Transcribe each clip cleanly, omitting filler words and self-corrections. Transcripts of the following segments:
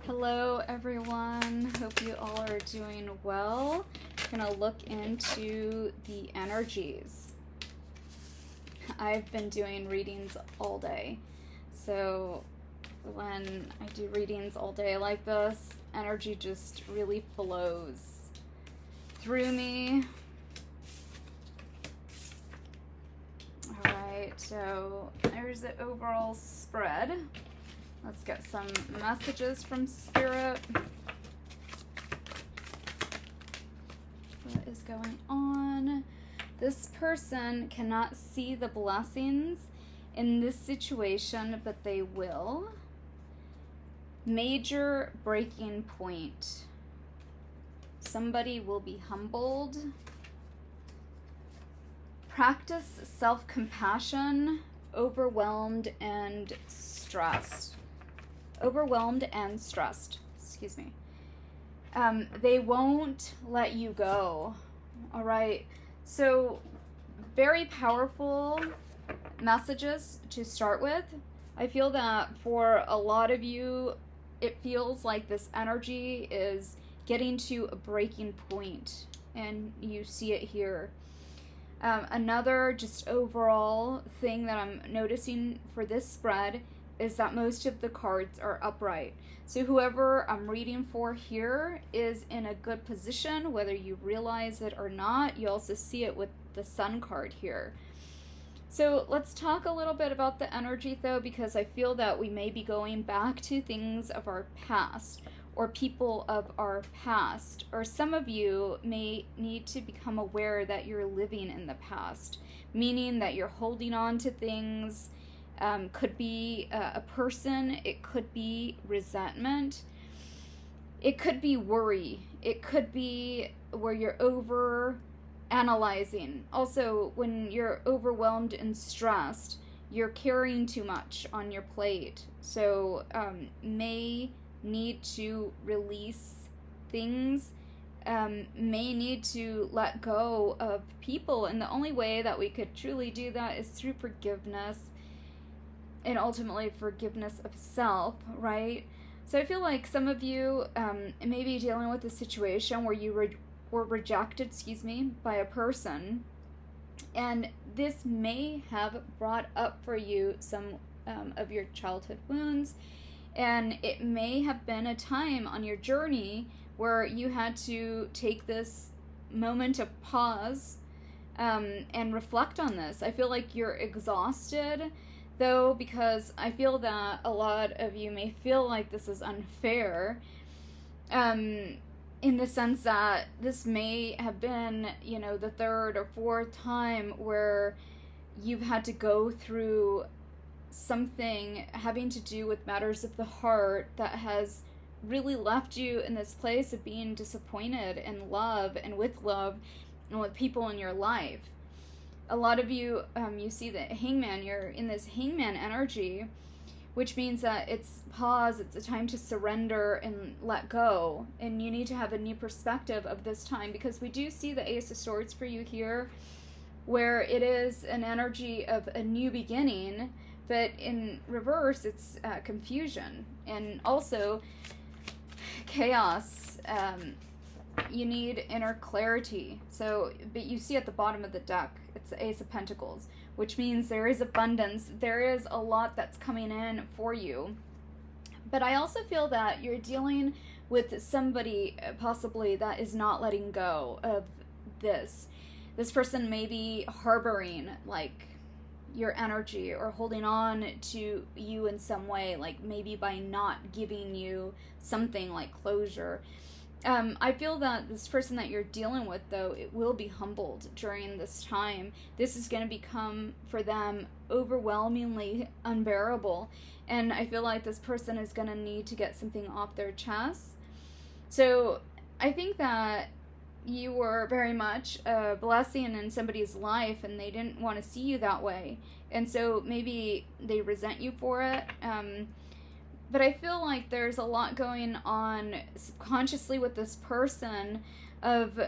Hello everyone, hope you all are doing well. I'm going to look into the energies. I've been doing readings all day, so when I do readings all day like this, energy just really flows through me. Alright, so there's the overall spread. Let's get some messages from Spirit. What is going on? This person cannot see the blessings in this situation, but they will. Major breaking point. Somebody will be humbled. Practice self-compassion, overwhelmed and stressed. Overwhelmed and stressed, excuse me. They won't let you go. All right, so very powerful messages to start with. I feel that for a lot of you, it feels like this energy is getting to a breaking point, and you see it here. Another just overall thing that I'm noticing for this spread is that most of the cards are upright. So whoever I'm reading for here is in a good position, whether you realize it or not. You also see it with the Sun card here. So let's talk a little bit about the energy though, because I feel that we may be going back to things of our past or people of our past, or some of you may need to become aware that you're living in the past, meaning that you're holding on to things. Could be a person, it could be resentment, it could be worry, it could be where you're over analyzing. Also, when you're overwhelmed and stressed, you're carrying too much on your plate, so may need to release things, may need to let go of people, and the only way that we could truly do that is through forgiveness. And ultimately forgiveness of self, right? So I feel like some of you may be dealing with a situation where you were rejected, by a person. And this may have brought up for you some of your childhood wounds. And it may have been a time on your journey where you had to take this moment of pause and reflect on this. I feel like you're exhausted, though, because I feel that a lot of you may feel like this is unfair, in the sense that this may have been, the third or fourth time where you've had to go through something having to do with matters of the heart that has really left you in this place of being disappointed in love and with people in your life. A lot of you, you see the Hangman, you're in this Hangman energy, which means that it's pause, it's a time to surrender and let go, and you need to have a new perspective of this time, because we do see the Ace of Swords for you here, where it is an energy of a new beginning, but in reverse, it's confusion, and also chaos. You need inner clarity. So, but you see at the bottom of the deck, it's the Ace of Pentacles, which means there is abundance. There is a lot that's coming in for you. But I also feel that you're dealing with somebody possibly that is not letting go of this. This person may be harboring like your energy or holding on to you in some way, like maybe by not giving you something like closure. I feel that this person that you're dealing with, though, it will be humbled during this time. This is going to become, for them, overwhelmingly unbearable. And I feel like this person is going to need to get something off their chest. So I think that you were very much a blessing in somebody's life, and they didn't want to see you that way. And so maybe they resent you for it. But I feel like there's a lot going on subconsciously with this person of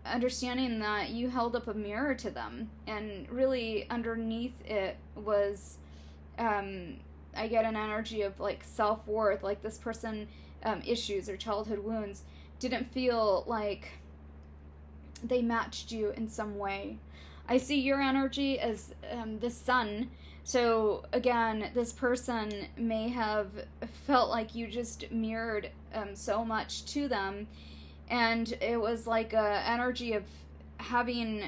understanding that you held up a mirror to them, and really underneath it was I get an energy of like self-worth, like this person issues or childhood wounds didn't feel like they matched you in some way. I see your energy as the sun. So again, this person may have felt like you just mirrored so much to them, and it was like a energy of having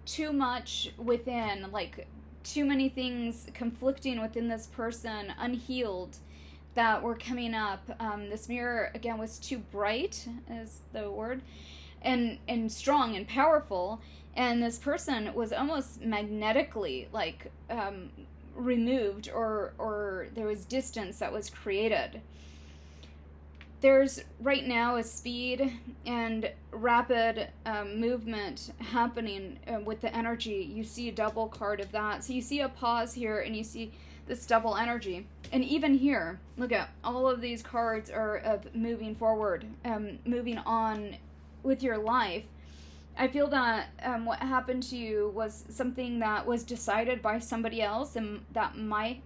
too much within, like too many things conflicting within this person, unhealed, that were coming up. This mirror, again, was too bright, is the word, and strong and powerful, and this person was almost magnetically, like, removed, or there was distance that was created. There's right now a speed and rapid movement happening with the energy. You see a double card of that. So you see a pause here, and you see this double energy. And even here, look at all of these cards are of moving forward, moving on with your life. I feel that what happened to you was something that was decided by somebody else, and that might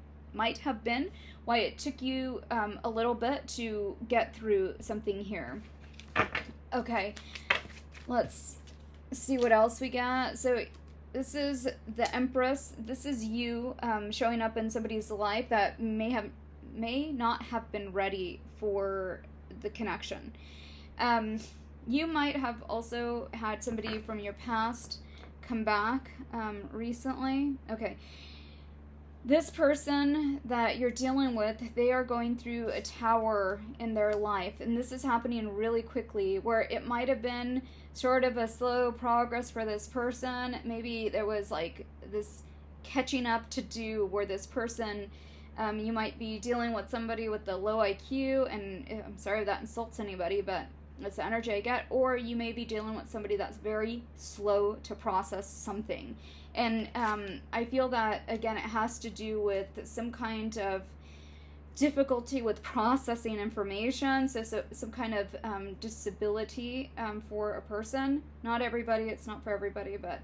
have been why it took you a little bit to get through something here. Okay, let's see what else we got. So this is the Empress. This is you showing up in somebody's life that may not have been ready for the connection. You might have also had somebody from your past come back recently. Okay. This person that you're dealing with, they are going through a tower in their life, and this is happening really quickly, where it might have been sort of a slow progress for this person. Maybe there was like this catching up to do, where this person, you might be dealing with somebody with a low IQ, and I'm sorry if that insults anybody, but that's the energy I get. Or you may be dealing with somebody that's very slow to process something. And I feel that, again, it has to do with some kind of difficulty with processing information, so some kind of disability for a person. Not everybody, it's not for everybody, but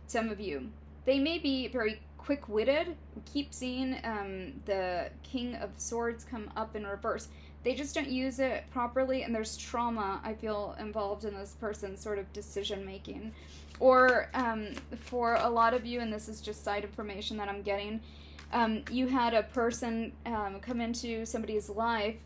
some of you. They may be very quick-witted. We keep seeing the King of Swords come up in reverse. They just don't use it properly, and there's trauma, I feel, involved in this person's sort of decision-making. Or for a lot of you, and this is just side information that I'm getting, you had a person come into somebody's life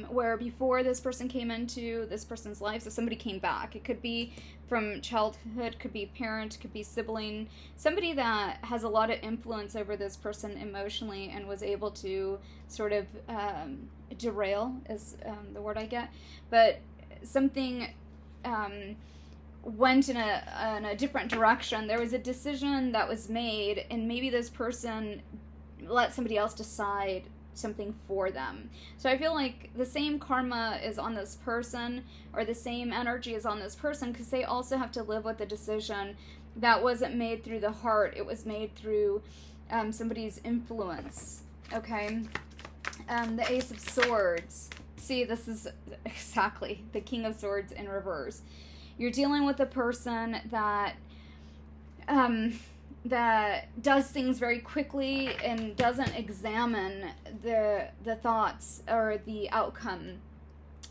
where before this person came into this person's life, so somebody came back. It could be from childhood, could be parent, could be sibling, somebody that has a lot of influence over this person emotionally and was able to sort of derail, is the word I get, but something went in a different direction. There was a decision that was made, and maybe this person let somebody else decide something for them. So I feel like the same karma is on this person, or the same energy is on this person, because they also have to live with a decision that wasn't made through the heart. It was made through somebody's influence. Okay, the Ace of Swords. See, this is exactly the King of Swords in reverse. You're dealing with a person that that does things very quickly and doesn't examine the thoughts or the outcome.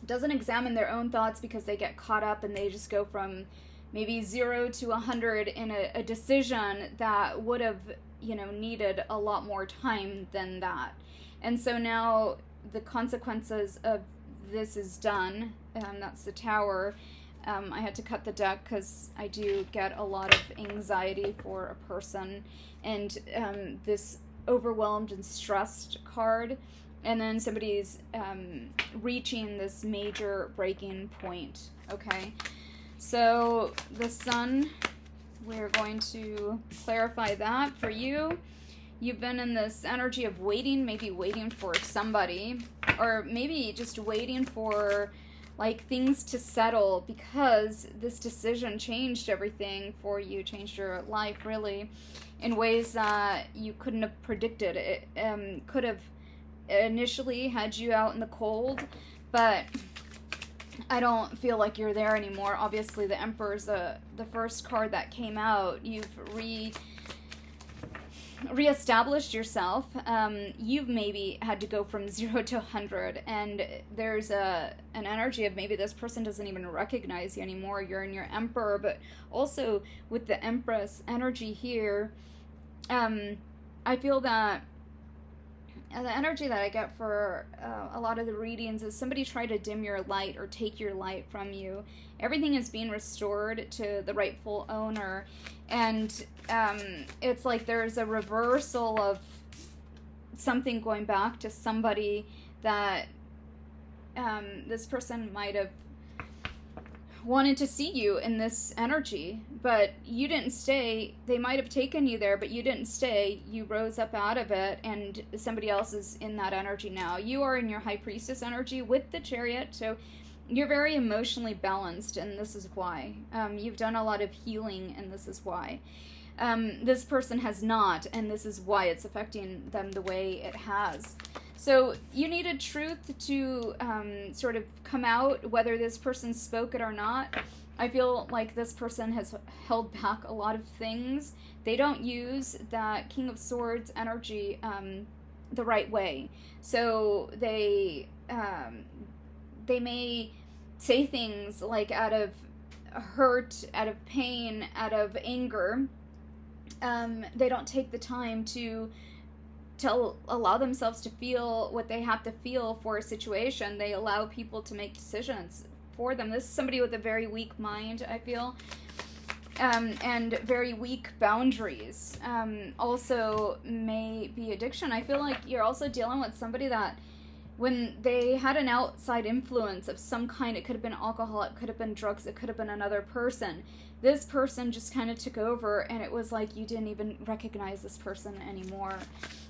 Doesn't examine their own thoughts, because they get caught up and they just go from maybe 0 to 100 in a decision that would have, needed a lot more time than that. And so now the consequences of this is done. That's the Tower. I had to cut the deck because I do get a lot of anxiety for a person, and this overwhelmed and stressed card, and then somebody's reaching this major breaking point. Okay, so the Sun, we're going to clarify that for you. You've been in this energy of waiting, maybe waiting for somebody, or maybe just waiting for like things to settle, because this decision changed everything for you, changed your life really in ways that you couldn't have predicted. It could have initially had you out in the cold, but I don't feel like you're there anymore. Obviously the Emperor's the first card that came out. You've reestablished yourself. You've maybe had to go from 0 to 100, and there's an energy of maybe this person doesn't even recognize you anymore. You're in your Emperor, but also with the Empress energy here, I feel that the energy that I get for a lot of the readings is somebody tried to dim your light or take your light from you. Everything is being restored to the rightful owner, and it's like there's a reversal of something going back to somebody that this person might have wanted to see you in this energy, but you didn't stay. They might have taken you there, but you didn't stay. You rose up out of it, and somebody else is in that energy now. You are in your High Priestess energy with the Chariot, so you're very emotionally balanced, and this is why. You've done a lot of healing, and this is why. This person has not, and this is why it's affecting them the way it has. So you needed truth to sort of come out, whether this person spoke it or not. I feel like this person has held back a lot of things. They don't use that King of Swords energy the right way. So they may say things like out of hurt, out of pain, out of anger. They don't take the time to allow themselves to feel what they have to feel for a situation. They allow people to make decisions for them. This is somebody with a very weak mind, I feel, and very weak boundaries. Also may be addiction. I feel like you're also dealing with somebody that when they had an outside influence of some kind, it could have been alcohol, it could have been drugs, it could have been another person. This person just kind of took over, and it was like you didn't even recognize this person anymore.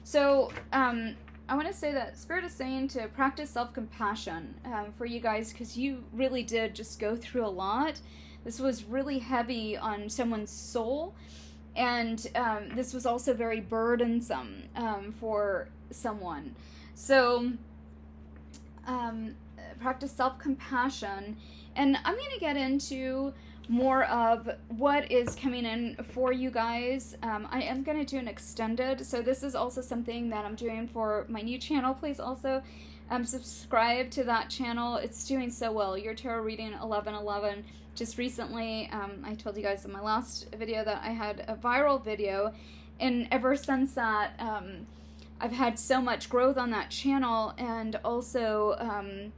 So I want to say that Spirit is saying to practice self-compassion for you guys, because you really did just go through a lot. This was really heavy on someone's soul, and this was also very burdensome for someone. So practice self-compassion, and I'm going to get into more of what is coming in for you guys. I am going to do an extended, so this is also something that I'm doing for my new channel. Please also subscribe to that channel. It's doing so well. Your Tarot Reading 1111. Just recently, I told you guys in my last video that I had a viral video, and ever since that, I've had so much growth on that channel, and also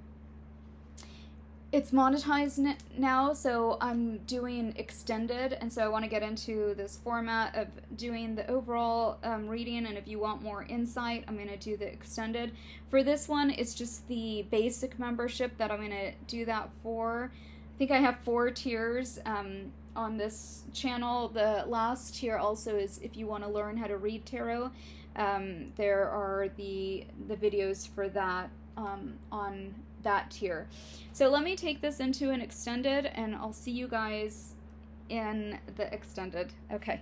it's monetized now, so I'm doing extended, and so I want to get into this format of doing the overall reading, and if you want more insight, I'm going to do the extended. For this one, it's just the basic membership that I'm going to do that for. I think I have 4 tiers on this channel. The last tier also is if you want to learn how to read tarot. There are the videos for that on that tier. So let me take this into an extended, and I'll see you guys in the extended. Okay.